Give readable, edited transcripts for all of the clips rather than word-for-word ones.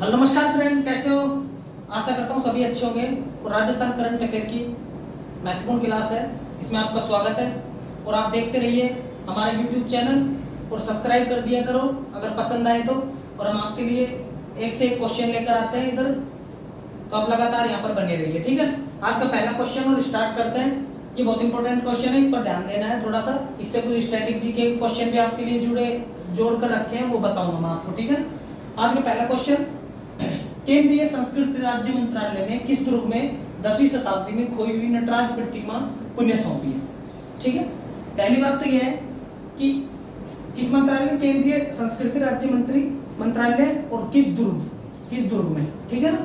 Hello नमस्कार friend, कैसे हो? आशा करता हूँ सभी अच्छे होंगे। और राजस्थान करंट अफेयर की महत्वपूर्ण क्लास है, इसमें आपका स्वागत है। और आप देखते रहिए हमारे यूट्यूब चैनल और सब्सक्राइब कर दिया करो अगर पसंद आए तो। और हम आपके लिए एक से एक क्वेश्चन लेकर आते हैं इधर, तो आप लगातार यहाँ पर बने रहिए, ठीक है। आज का पहला क्वेश्चन और स्टार्ट करते हैं। ये बहुत इंपॉर्टेंट क्वेश्चन है, इस पर ध्यान देना है थोड़ा सा। इससे कुछ स्ट्रेटेजी के क्वेश्चन भी आपके लिए जोड़ कर रखे हैं, वो बताऊंगा मैं आपको, ठीक है। आज का पहला क्वेश्चन, केंद्रीय संस्कृति राज्य मंत्रालय ने किस दुर्ग में 10वीं शताब्दी में खोई हुई नटराज प्रतिमा पुनः सौंपी है? ठीक है, पहली बात तो यह है कि किस मंत्रालय, केंद्रीय संस्कृति राज्य मंत्रालय, और किस दुर्ग में, ठीक है ना,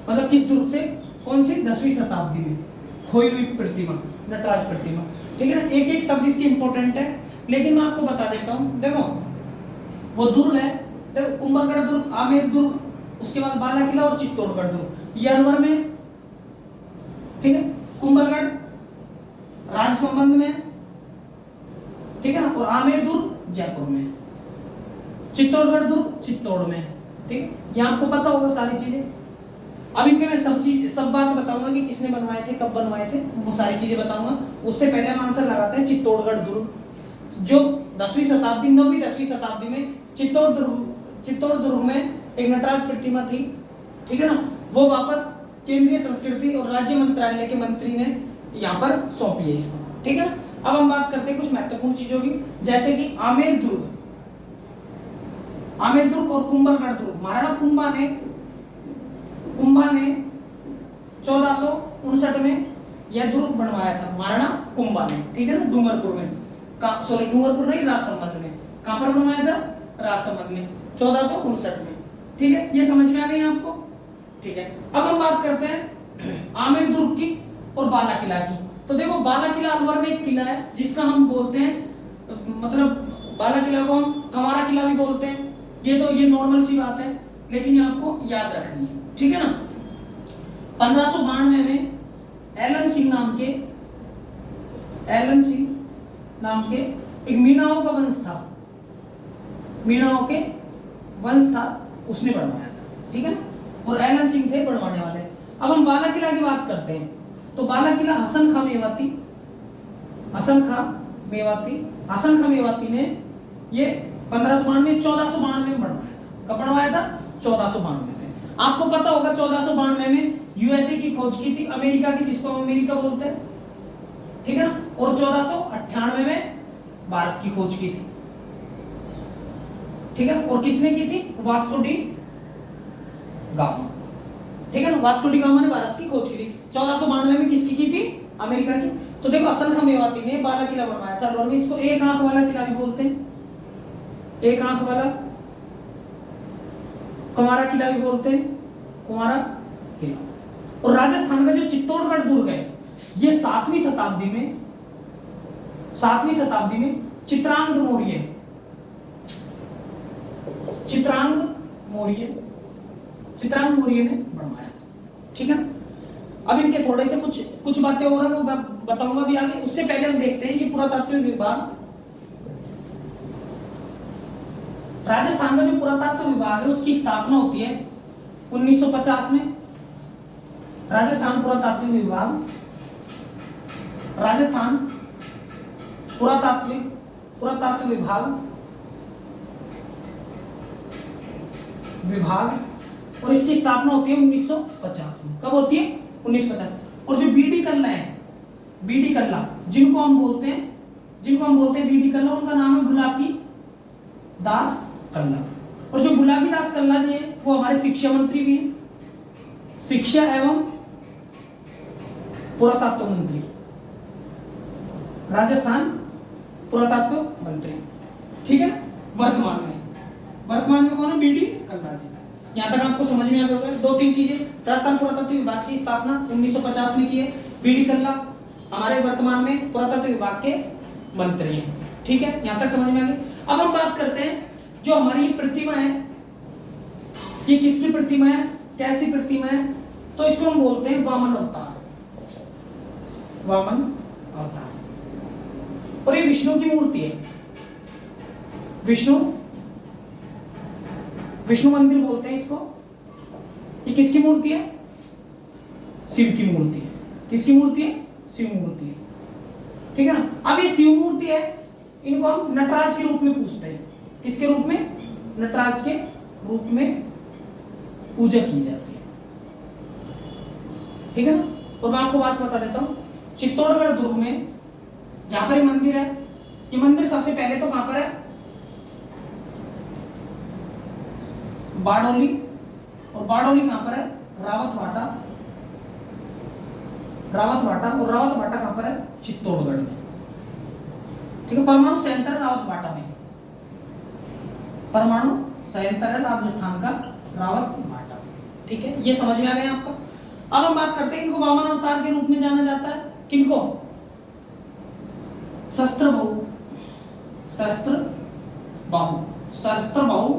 मतलब किस दुर्ग से, कौन सी 10वीं शताब्दी में खोई हुई प्रतिमा, नटराज प्रतिमा, ठीक है ना। एक एक शब्द इसकी इंपॉर्टेंट है, लेकिन मैं आपको बता देता हूं। देखो वो दुर्ग है, देखो कुंभलगढ़ दुर्ग, आमेर दुर्ग, उसके बाद बाला किला और चित्तौड़गढ़ दुर्ग, ये अलवर में, ठीक है। कुंभलगढ़ राजसमंद में, ठीक है ना, और आमेर दुर्ग जयपुर में, चित्तौड़गढ़ दुर्ग चित्तौड़ में, ठीक है। ये आपको पता होगा सारी चीजें। अब इनके मैं सब बात बताऊंगा कि किसने बनवाए थे, कब बनवाए थे, वो सारी चीजें बताऊंगा। उससे पहले हम आंसर लगाते हैं चित्तौड़गढ़ दुर्ग, जो 10वीं शताब्दी 9वीं 10वीं शताब्दी में चित्तौड़ दुर्ग में एक नटराज प्रतिमा थी, ठीक है ना। वो वापस केंद्रीय संस्कृति और राज्य मंत्रालय के मंत्री ने यहाँ पर सौंपी है इसको, ठीक है ना। अब हम बात करते हैं कुछ महत्वपूर्ण चीजों की, जैसे कि आमेर दुर्ग और कुंभलगढ़ दुर्ग। महाराणा कुंभा ने 1459 में यह दुर्ग बनवाया था, महाराणा कुंभा ने, ठीक है ना, डूंगरपुर में, डूंगरपुर नहीं, राजसमंद में। कहां पर बनवाया था? राजसमंद में, 1459 में, ठीक है। ये समझ में आ गई आपको, ठीक है। अब हम बात करते हैं आमेर दुर्ग की और बाला किला की। तो देखो बाला किला अलवर में एक किला है जिसका हम बोलते हैं, मतलब बाला किला को हम कंवारा किला भी बोलते हैं। ये नॉर्मल सी बात है, लेकिन ये आपको याद रखनी है, ठीक है ना। 1592 में एलन सिंह नाम के एक मीणाओं का वंश था, उसने बनवाया था, ठीक है ना। और एलन सिंह थे बनवाने वाले। अब हम बाला किला की बात करते हैं, तो बाला किला हसन खां मेवाती ने ये 1592 1492 में बनवाया था। कब बनवाया था? 1492 में। आपको पता होगा 1492 में यूएसए की खोज की थी, अमेरिका की, जिसको हम अमेरिका बोलते हैं, ठीक है ना। और 1498 में भारत की खोज की थी, ठीक है। और किसने की थी? वास्को डी गामा, ठीक है ना। वास्को डी गामा ने भारत की खोज की थी। 1492 में किसकी की थी? अमेरिका की। तो देखो हसन खां मेवाती ने बाला किला बनवाया था और इसको एक आंख वाला किला भी बोलते हैं, एक आंख वाला, कुंवारा किला भी बोलते हैं, कुंवारा किला। और राजस्थान का जो चित्तौड़गढ़ दुर्ग है, ये 7वीं शताब्दी में चित्रांग मौर्य ने बनवाया, ठीक है। अब इनके थोड़े से कुछ बातें और हैं, वो बताऊंगा भी आगे। उससे पहले हम देखते हैं कि पुरातात्विक विभाग, राजस्थान का जो पुरातत्व विभाग है उसकी स्थापना होती है 1950 में। राजस्थान पुरातत्व विभाग और इसकी स्थापना होती है 1950 में। कब होती है? 1950। और जो बीडी कल्ला, जिनको हम बोलते हैं बीडी कल्ला, उनका नाम है बुलाकी दास कल्ला। और जो बुलाकी दास कल्ला जी है वो हमारे शिक्षा मंत्री भी हैं, शिक्षा एवं पुरातत्व मंत्री, राजस्थान पुरातत्व मंत्री, ठीक है। वर्तमान में कौन है? बीडी कल्ला जी। यहां तक आपको समझ में आ गया होगा। 2-3 चीजें, राजस्थान पुरातत्व विभाग की स्थापना 1950 में की है, बीडी कल्ला हमारे वर्तमान में पुरातत्व विभाग के मंत्री हैं, ठीक है। यहां तक समझ में आ गई। अब हम बात करते हैं जो हमारी प्रतिमा है, ये किसकी प्रतिमा है, कैसी प्रतिमा है? तो इसको हम बोलते हैं वामन अवतार। और ये विष्णु की मूर्ति है, विष्णु मंदिर बोलते हैं इसको, ये किसकी मूर्ति है? शिव की मूर्ति है। किसकी मूर्ति है? शिव मूर्ति है। ठीक है ना। अब ये शिव मूर्ति है, इनको हम नटराज के रूप में पूजते हैं। किसके रूप में? नटराज के रूप में पूजा की जाती है। ठीक है ना। और मैं आपको बात बता देता हूं, चित्तौड़गढ़ दुर्ग में जहां पर ये मंदिर है, ये मंदिर सबसे पहले तो कहां पर है? बारडोली। और बारडोली कहां पर है? रावतभाटा। रावतभाटा, और रावतभाटा कहां पर है? चित्तौड़गढ़ में। ठीक है। परमाणु संयंत्र है रावतभाटा में। परमाणु संयंत्र है राजस्थान का रावतभाटा। ठीक है, ये समझ में आ गया आपको। अब हम बात करते हैं, इनको वामन अवतार के रूप में जाना जाता है। किनको? सहस्त्रबाहु। सहस्त्रबाहु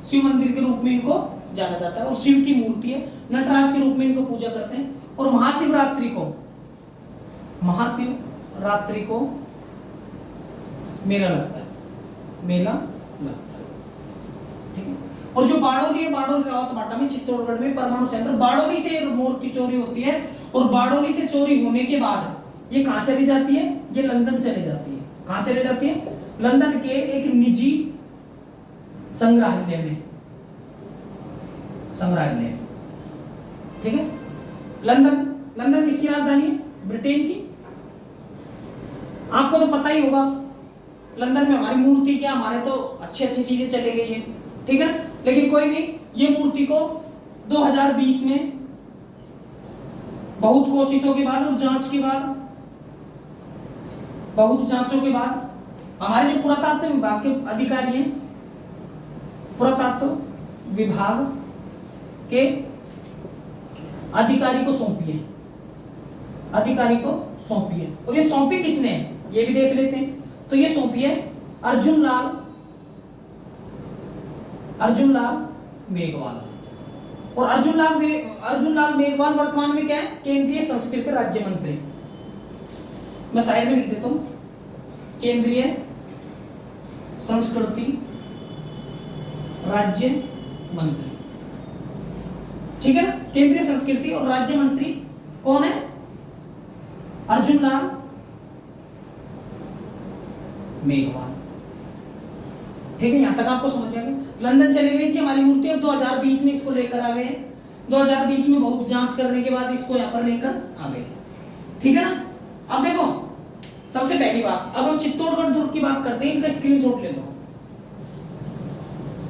शिव मंदिर के रूप में इनको जाना जाता है, और शिव की मूर्ति है, नटराज के रूप में इनको पूजा करते हैं। और महाशिवरात्रि को मेला लगता है। मेला लगता है। ठीक है। और जो बारडोली है, बारडोली रावतभाटा में, चित्तौड़गढ़ में परमाणु संयंत्र, बारडोली से मूर्ति चोरी होती है, और बारडोली से चोरी होने के बाद ये कहां चली जाती है? ये लंदन चली जाती है। कहां चली जाती है? लंदन के एक निजी संग्रहालय में। ठीक है। लंदन किसकी राजधानी है? ब्रिटेन की। आपको तो पता ही होगा, लंदन में हमारी मूर्ति क्या, हमारे तो अच्छी चीजें चली गई है। ठीक है। लेकिन कोई नहीं, ये मूर्ति को 2020 में बहुत कोशिशों के बाद और जांच के बाद, बहुत जांचों के बाद हमारे जो पुरातत्व विभाग के अधिकारी हैं, पुरातत्व विभाग के अधिकारी को सौंपी है। और ये सौंपी किसने है, ये भी देख लेते हैं। तो ये सौंपी है अर्जुन लाल मेघवाल। और अर्जुन लाल मेघवाल वर्तमान में क्या है? केंद्रीय संस्कृति राज्य मंत्री। मैं साइड में लिख देता हूं, केंद्रीय संस्कृति राज्य मंत्री। ठीक है ना। केंद्रीय संस्कृति और राज्य मंत्री कौन है? अर्जुन लाल मेघवाल। ठीक है, यहां तक आपको समझ में आ गया। लंदन चली गई थी हमारी मूर्ति, और 2020 में इसको लेकर आ गए। 2020 में बहुत जांच करने के बाद इसको यहां पर लेकर आ गए। ठीक है ना। अब देखो, सबसे पहली बात, अब हम चित्तौड़गढ़ दुर्ग की बात करते हैं। इनका स्क्रीनशॉट ले लो।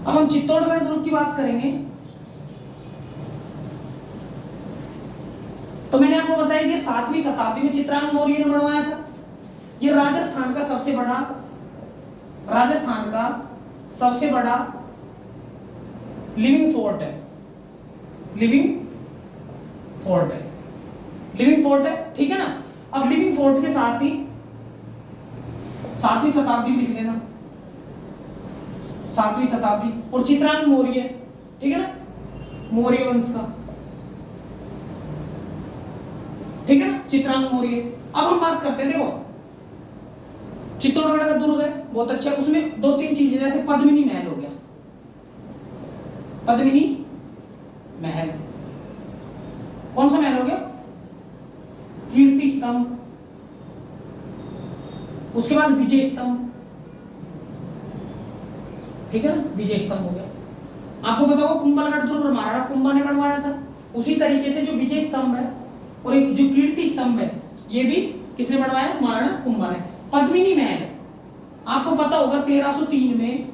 अब हम चित्तौड़गढ़ दुर्ग की बात करेंगे, तो मैंने आपको बताया कि 7वीं शताब्दी में चित्रांगद मौर्य ने बनवाया था। ये राजस्थान का सबसे बड़ा लिविंग फोर्ट है। ठीक है ना। अब लिविंग फोर्ट के साथ ही 7वीं शताब्दी लिख लेना, 7वीं शताब्दी, और चित्रांगद मौर्य। ठीक है ना, मौर्य वंश का। ठीक है ना, चित्रांगद मौर्य। अब हम बात करते हैं, देखो चित्तौड़गढ़ का दुर्ग है, बहुत अच्छा। उसमें 2-3 चीजें, जैसे पद्मिनी महल हो गया। पद्मिनी महल कौन सा महल हो गया? कीर्ति स्तंभ। उसके बाद विजय स्तंभ। ठीक है ना, विजय स्तंभ हो गया। आपको पता होगा कुंभलगढ़ दुर्ग महाराणा कुंभा ने बनवाया था। उसी तरीके से जो विजय स्तंभ है और एक जो कीर्ति स्तंभ है, ये भी किसने बनवाया? महाराणा कुंभा ने। पद्मिनी महल आपको पता होगा 1303 में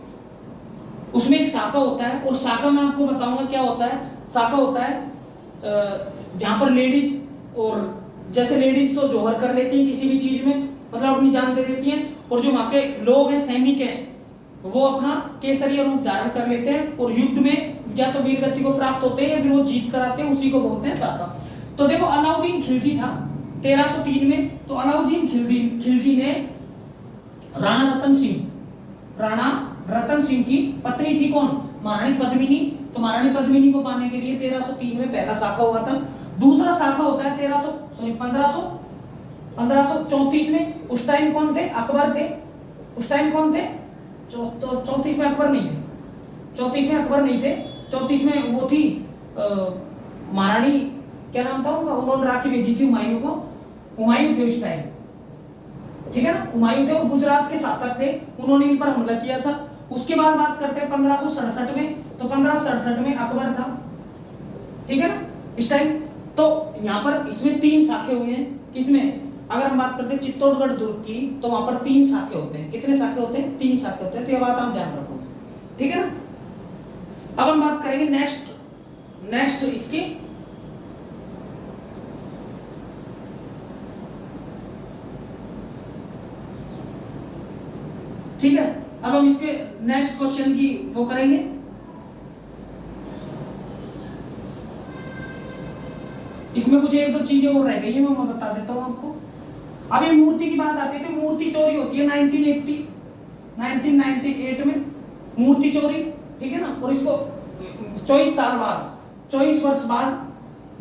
उसमें एक शाखा होता है, और शाखा में आपको बताऊंगा क्या होता है। शाखा होता है जहां पर लेडीज, और जैसे लेडीज तो जौहर कर लेती हैं किसी भी चीज में, मतलब अपनी जान दे देती हैं, और जो वहां के लोग हैं, सैनिक हैं, वो अपना केसरिया रूप धारण कर लेते हैं, और युद्ध में या तो वीरगति को प्राप्त होते हैं या फिर वो जीत कर आते हैं, उसी को बोलते हैं शाखा। तो देखो, अलाउद्दीन खिलजी था 1303 में। तो अलाउद्दीन खिलजी ने राणा रतन सिंह की पत्नी थी कौन? महारानी पद्मिनी। तो महारानी पद्मिनी को पाने के लिए 1303 में पहला शाखा हुआ था। दूसरा शाखा होता है 1534 में। उस टाइम कौन थे? अकबर थे। उस टाइम कौन थे? 34 में अकबर नहीं थे। 34 में वो थी महारानी क्या नाम था उनका, उन्होंने राखी भेजी थी हुमायूं को, हुमायूं थे उस टाइम, ठीक है ना, हुमायूं थे और गुजरात के शासक थे, उन्होंने इन पर हमला किया था। उसके बाद बात करते हैं 1567 में, तो 1567 में अकबर था, ठीक है ना इस टाइम। तो यहाँ पर इसमें 3 शाखे हुए हैं, किसमें, अगर हम बात करते हैं चित्तौड़गढ़ दुर्ग की, तो वहां पर 3 शाखे होते हैं। कितने शाखे होते हैं, 3 शाखे होते हैं, तो ये बात आप ध्यान रखो, ठीक है ना। अब हम बात करेंगे नेक्स्ट इसकी, ठीक है। अब हम इसके नेक्स्ट क्वेश्चन की वो करेंगे। इसमें कुछ 1-2 चीजें और रह गई है, मैं बता देता हूं आपको। अब ये मूर्ति की बात आती है तो मूर्ति चोरी होती है 1998 में मूर्ति चोरी, ठीक है ना, और इसको 24 वर्ष बाद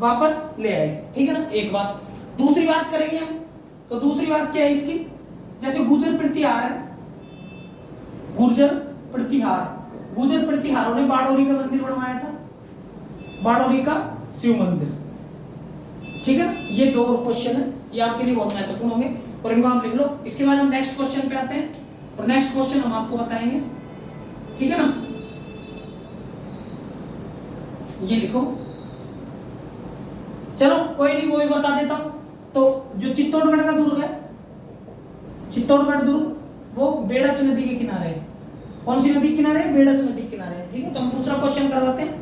वापस ले आए, ठीक है ना, एक बात। दूसरी बात करेंगे हम, तो दूसरी बात क्या है इसकी, जैसे गुर्जर प्रतिहारों ने बारडोली का मंदिर बनवाया था, बारडोली का शिव मंदिर, ठीक है ना। ये 2 क्वेश्चन है, ये आपके लिए बहुत महत्वपूर्ण होंगे और इनको आप लिख लो। इसके बाद हम नेक्स्ट क्वेश्चन पे आते हैं और नेक्स्ट क्वेश्चन हम आपको बताएंगे, ठीक है ना। ये लिखो, चलो कोई नहीं, वो भी बता देता हूं। तो जो चित्तौड़गढ़ का दुर्ग है, चित्तौड़गढ़ दुर्ग वो बेड़च नदी के किनारे है। कौन सी नदी के किनारे, बेड़च नदी के किनारे, ठीक है। तो हम दूसरा क्वेश्चन करवाते हैं।